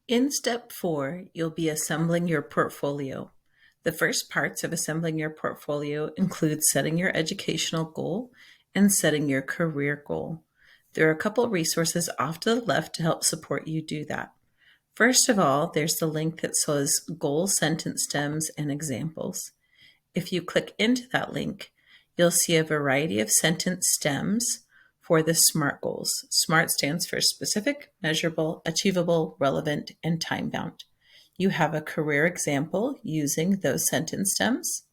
In step 4, you'll be assembling your portfolio. The first parts of assembling your portfolio include setting your educational goal and setting your career goal. There are a couple resources off to the left to help support you do that. First of all, there's the link that says Goal Sentence Stems and Examples. If you click into that link, you'll see a variety of sentence stems for the SMART goals. SMART stands for specific, measurable, achievable, relevant, and time-bound. You have a career example using those sentence stems,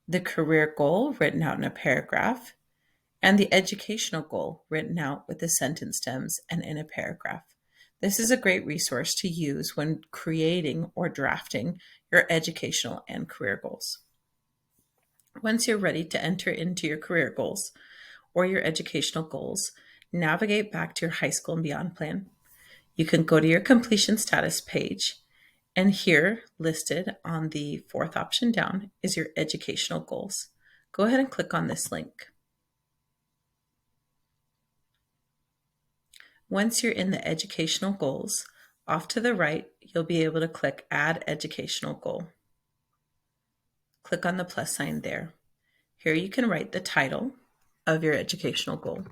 the career goal written out in a paragraph, and the educational goal written out with the sentence stems and in a paragraph. This is a great resource to use when creating or drafting your educational and career goals. Once you're ready to enter into your career goals or your educational goals, navigate back to your high school and beyond plan. You can go to your completion status page, and here listed on the fourth option down is your educational goals. Go ahead and click on this link. Once you're in the educational goals, off to the right, you'll be able to click Add Educational Goal. Click on the plus sign there. Here you can write the title of your educational goal.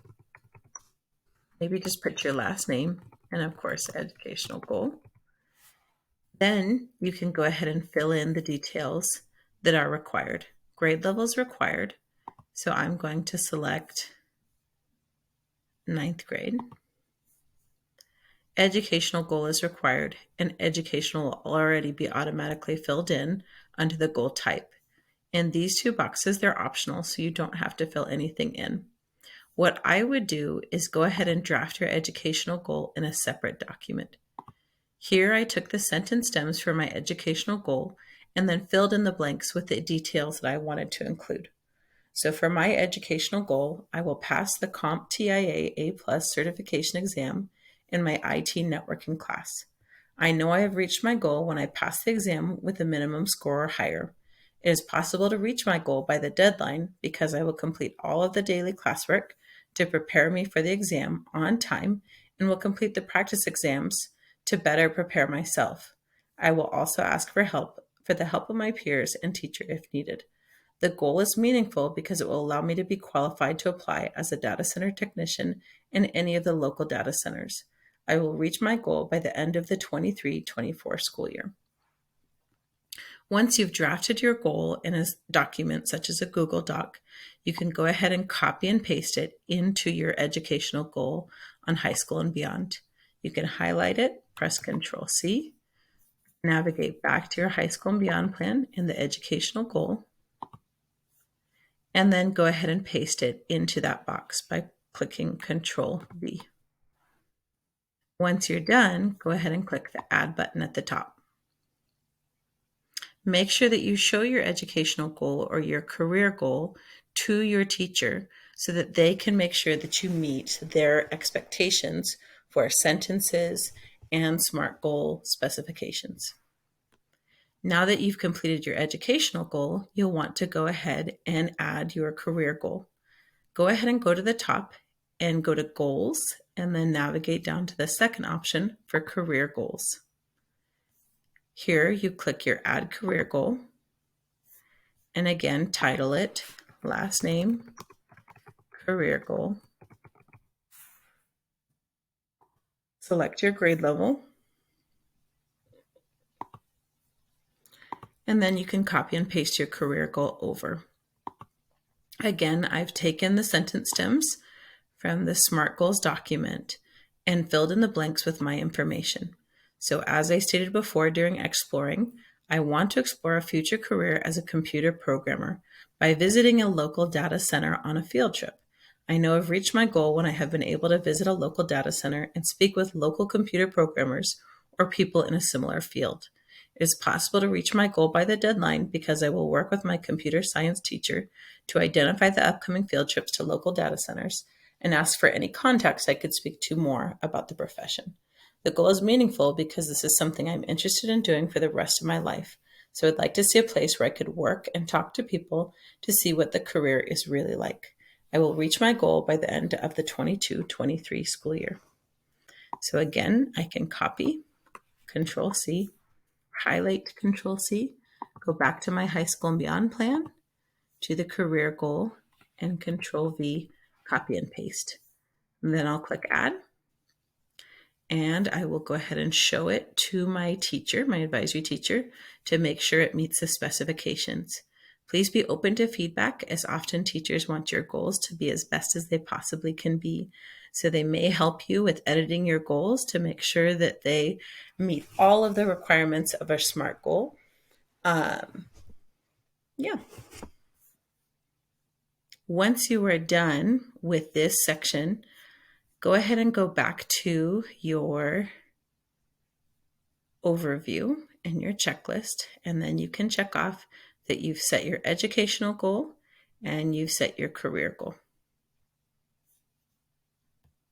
Maybe just put your last name and, of course, educational goal. Then you can go ahead and fill in the details that are required. Grade level is required, so I'm going to select 9th grade. Educational goal is required, and educational will already be automatically filled in under the goal type. In these two boxes, they're optional, so you don't have to fill anything in. What I would do is go ahead and draft your educational goal in a separate document. Here I took the sentence stems for my educational goal and then filled in the blanks with the details that I wanted to include. So for my educational goal, I will pass the CompTIA A+ certification exam in my IT networking class. I know I have reached my goal when I pass the exam with a minimum score or higher. It is possible to reach my goal by the deadline because I will complete all of the daily classwork to prepare me for the exam on time and will complete the practice exams to better prepare myself. I will also ask for the help of my peers and teacher if needed. The goal is meaningful because it will allow me to be qualified to apply as a data center technician in any of the local data centers. I will reach my goal by the end of the 23-24 school year. Once you've drafted your goal in a document such as a Google Doc, you can go ahead and copy and paste it into your educational goal on high school and beyond. You can highlight it, press Ctrl+C, navigate back to your high school and beyond plan in the educational goal, and then go ahead and paste it into that box by clicking Ctrl+V. Once you're done, go ahead and click the Add button at the top. Make sure that you show your educational goal or your career goal to your teacher so that they can make sure that you meet their expectations for sentences and SMART goal specifications. Now that you've completed your educational goal, you'll want to go ahead and add your career goal. Go ahead and go to the top and go to Goals, and then navigate down to the second option for Career Goals. Here you click your Add Career Goal, and again title it Last Name, Career Goal. Select your grade level, and then you can copy and paste your career goal over. Again, I've taken the sentence stems from the SMART Goals document and filled in the blanks with my information. So as I stated before during exploring, I want to explore a future career as a computer programmer by visiting a local data center on a field trip. I know I've reached my goal when I have been able to visit a local data center and speak with local computer programmers or people in a similar field. It is possible to reach my goal by the deadline because I will work with my computer science teacher to identify the upcoming field trips to local data centers and ask for any contacts I could speak to more about the profession. The goal is meaningful because this is something I'm interested in doing for the rest of my life. So I'd like to see a place where I could work and talk to people to see what the career is really like. I will reach my goal by the end of the 22-23 school year. So again, I can copy Control C, highlight Control C, go back to my high school and beyond plan, to the career goal, and Control V, copy and paste. And then I'll click add. And I will go ahead and show it to my teacher, my advisory teacher, to make sure it meets the specifications. Please be open to feedback, as often teachers want your goals to be as best as they possibly can be. So they may help you with editing your goals to make sure that they meet all of the requirements of a SMART goal. Yeah. Once you are done with this section, go ahead and go back to your overview and your checklist, and then you can check off that you've set your educational goal and you've set your career goal.